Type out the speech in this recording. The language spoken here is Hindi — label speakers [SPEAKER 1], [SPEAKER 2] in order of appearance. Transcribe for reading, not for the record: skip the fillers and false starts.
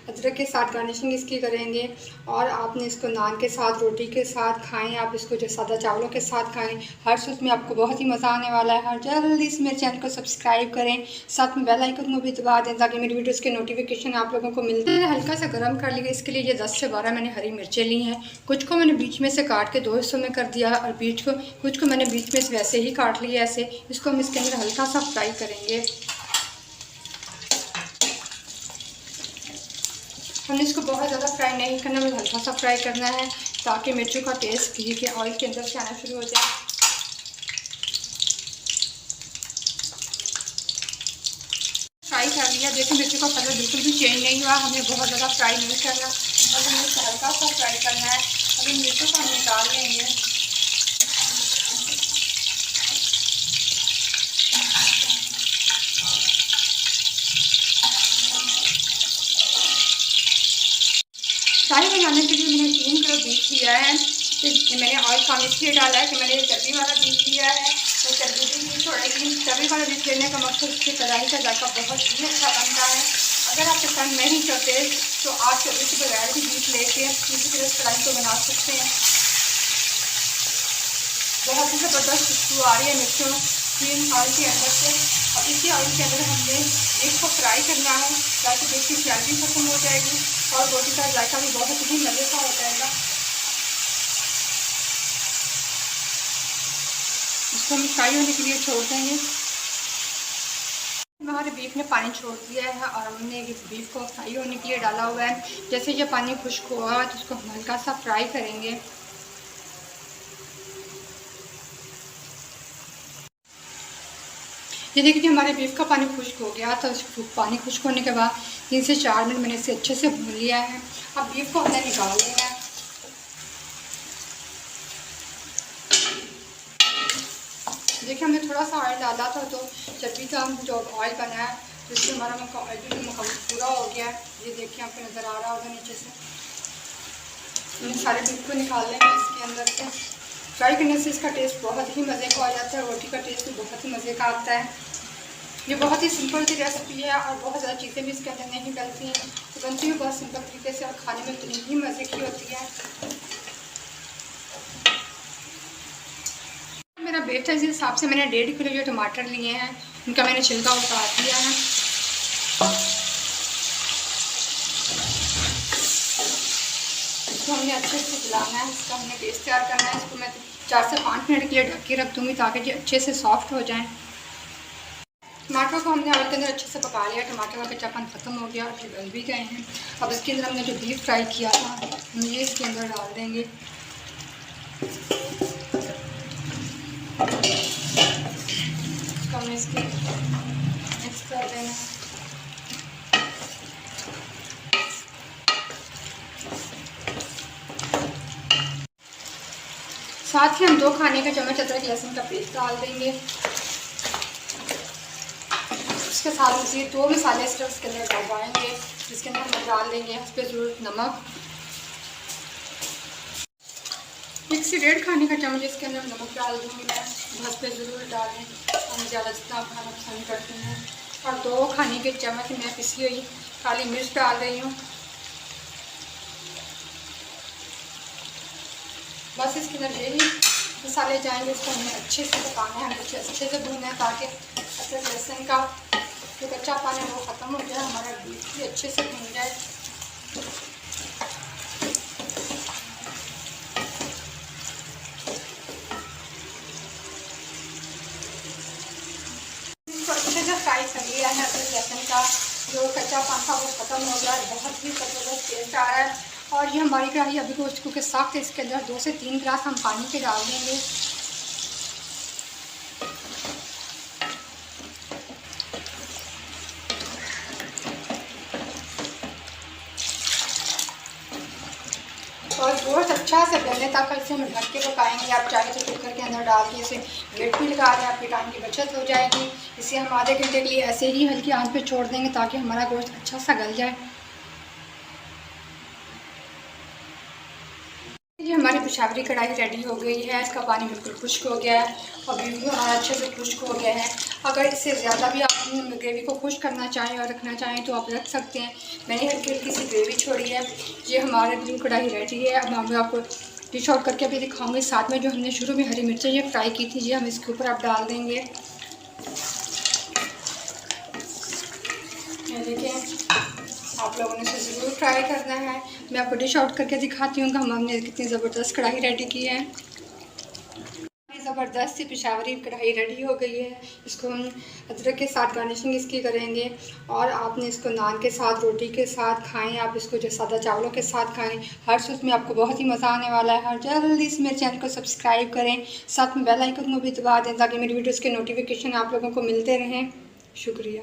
[SPEAKER 1] अदरक के साथ गार्निशिंग इसकी करेंगे और आपने इसको नान के साथ, रोटी के साथ खाएं, आप इसको जो सादा चावलों के साथ खाएं, हर सूट में आपको बहुत ही मज़ा आने वाला है। और जल्दी से मेरे चैनल को सब्सक्राइब करें, साथ में बेल आइकन को भी दबा दें ताकि मेरी वीडियोज़ के नोटिफिकेशन आप लोगों को मिलते हैं। हल्का सा गर्म कर लिया, इसके लिए ये 10 से 12 मैंने हरी मिर्चें ली हैं। कुछ को मैंने बीच में से काट के 2 हिस्सों में कर दिया और कुछ को मैंने बीच में से वैसे ही काट लिया ऐसे। इसको हम इसके अंदर हल्का सा फ्राई करेंगे। हमने इसको बहुत ज़्यादा फ्राई नहीं करना, हमें हल्का सा फ्राई करना है ताकि मिर्चों का टेस्ट घी के ऑयल के अंदर से आना शुरू हो जाए। फ्राई कर लिया, देखिए मिर्चों का कलर बिल्कुल भी चेंज नहीं हुआ। हमें बहुत ज़्यादा फ्राई नहीं करना, और हमें इसको हल्का सा फ्राई करना है। अभी मिर्चों को हम निकाल लेंगे। फ्राई बनाने के लिए मैंने 3 किलो बीफ लिया है। तो मैंने ऑयल कम इसलिए डाला है कि मैंने चर्बी वाला बीफ लिया है, तो चर्बी भी छोड़ेगी। चर्बी वाला बीफ लेने का मकसद उसकी कढ़ाई का जायका बहुत ही अच्छा बनता है। अगर आप पसंद नहीं करते तो आप चर्बी के बगैर भी बीफ लेके इसी तरह कढ़ाई को बना सकते हैं। बहुत ही ज़बरदस्त खुशबू आ रही है मिर्चों की ऑयल के अंदर से। और इसी ऑयल के अंदर हमने बीफ को फ्राई करना है ताकि बीफ की स्मेल भी खत्म हो जाएगी और रोटी का जायका भी बहुत ही मज़े का हो जाएगा। इसको हम फ्राई होने के लिए छोड़ देंगे। हमारे बीफ ने पानी छोड़ दिया है और हमने बीफ को फ्राई होने के लिए डाला हुआ है। जैसे ये पानी खुश्क होगा तो उसको हम हल्का सा फ्राई करेंगे। ये देखिए हमारे बीफ का पानी खुश्क हो गया। तो पानी खुश्क होने के बाद 3 से 4 मिनट मैंने इसे अच्छे से भून लिया है। अब बीफ को हमने निकाल लेना है। देखिए हमने थोड़ा सा ऑयल डाला था तो चर्बी का जो ऑयल बना है तो इससे हमारा ऑयल भी पूरा हो गया है। ये देखिए आपको नज़र आ रहा होगा नीचे से। हमने सारे बीफ को निकाल लेंगे इसके अंदर से। फ्राई करने से इसका टेस्ट बहुत ही मज़े का हो जाता है, रोटी का टेस्ट भी बहुत ही मज़े का आता है। ये बहुत ही सिंपल सी रेसिपी है और बहुत ज़्यादा चीज़ें भी इसके अंदर नहीं डलती हैं, तो बनती है बहुत सिंपल तरीके से और खाने में इतनी ही मज़े की होती है। मेरा वेट था, इस हिसाब से मैंने 1.5 किलो जो टमाटर लिए हैं उनका मैंने छिलका उतार दिया है। इसको हमने अच्छे से चलाना है, इसका हमने पेस्ट तैयार करना है। इसको मैं 4 से 5 मिनट के लिए ढक के रख दूँगी ताकि ये अच्छे से सॉफ्ट हो जाएँ। टमाटर को हमने ऑयल के अंदर अच्छे से पका लिया, टमाटर का कच्चापन ख़त्म हो गया और ये गल भी गए हैं। अब इसके अंदर हमने जो बीफ फ्राई किया था हम ये इसके अंदर डाल देंगे। इसको हमने इसके मिक्स कर देना है। साथ ही हम 2 खाने का चम्मच अदरक लहसुन का पेस्ट डाल देंगे। इसके साथ मज़ीद 2 मसाले सिर्फ इसके अंदर डलवाएंगे, जिसके अंदर हम डाल देंगे हस्बे ज़रूरत नमक। 1 से 1.5 खाने का चम्मच इसके अंदर नमक डाल दूँगी मैं, हस्बे ज़रूर डालें, हम ज़्यादा जितना खाना पसंद करते हैं। और 2 खाने के चम्मच मैं पिसी हुई काली मिर्च डाल रही हूँ। बस इसके अंदर यही मसाले जाएंगे। इसको हमें अच्छे से पकाना है, हमें अच्छे से भूनना है ताकि अदरक लहसुन का जो कच्चा पानी है वो ख़त्म हो जाए, हमारा बीफ भी अच्छे से भून जाए। इसको अच्छे से फ्राई कर लिया है, अदरक लहसुन का जो कच्चा पानी था वो ख़त्म हो गया, बहुत ही ज़बरदस्त टेस्ट आ रहा है। और ये हमारी कढ़ाई अभी को इसको के साथ इसके अंदर 2 से 3 गिलास हम पानी के डाल देंगे। और गोश्त अच्छा से गलने तक इसे हम ढक के पकाएंगे। आप चाहे तो कुकर के अंदर डाल के इसे लिड भी लगा दें, आपके टाइम की बचत हो जाएगी। इसे हम आधे घंटे के लिए ऐसे ही हल्की आंच पे छोड़ देंगे ताकि हमारा गोश्त अच्छा सा गल जाए। ये हमारी पेशावरी कढ़ाई रेडी हो गई है। इसका पानी बिल्कुल खुश्क हो गया है और बिल्कुल हमारा अच्छे से खुश्क हो गया है। अगर इससे ज़्यादा भी आप ग्रेवी को खुश्क करना चाहें और रखना चाहें तो आप रख सकते हैं। मैंने हल्की हल्की सी ग्रेवी छोड़ी है। ये हमारे बिल्कुल कढ़ाई रेडी है। अब हम आपको डिश आउट करके अभी दिखाऊंगे। साथ में जो हमने शुरू में हरी मिर्चें ये फ्राई की थी, ये हम इसके ऊपर आप डाल देंगे। देखिए, आप लोगों ने इसे ज़रूर ट्राई करना है। मैं आपको डिश आउट करके दिखाती हूँ कि हमने कितनी ज़बरदस्त कढ़ाई रेडी की है। ज़बरदस्त सी पेशावरी कढ़ाई रेडी हो गई है। इसको हम अदरक के साथ गार्निशिंग इसकी करेंगे और आपने इसको नान के साथ, रोटी के साथ खाएं, आप इसको जो सादा चावलों के साथ खाएं। हर सूप में आपको बहुत ही मज़ा आने वाला है। और जल्दी से मेरे चैनल को सब्सक्राइब करें, साथ में बेल आइकन को भी दबा दें ताकि मेरी वीडियोज़ के नोटिफिकेशन आप लोगों को मिलते रहें। शुक्रिया।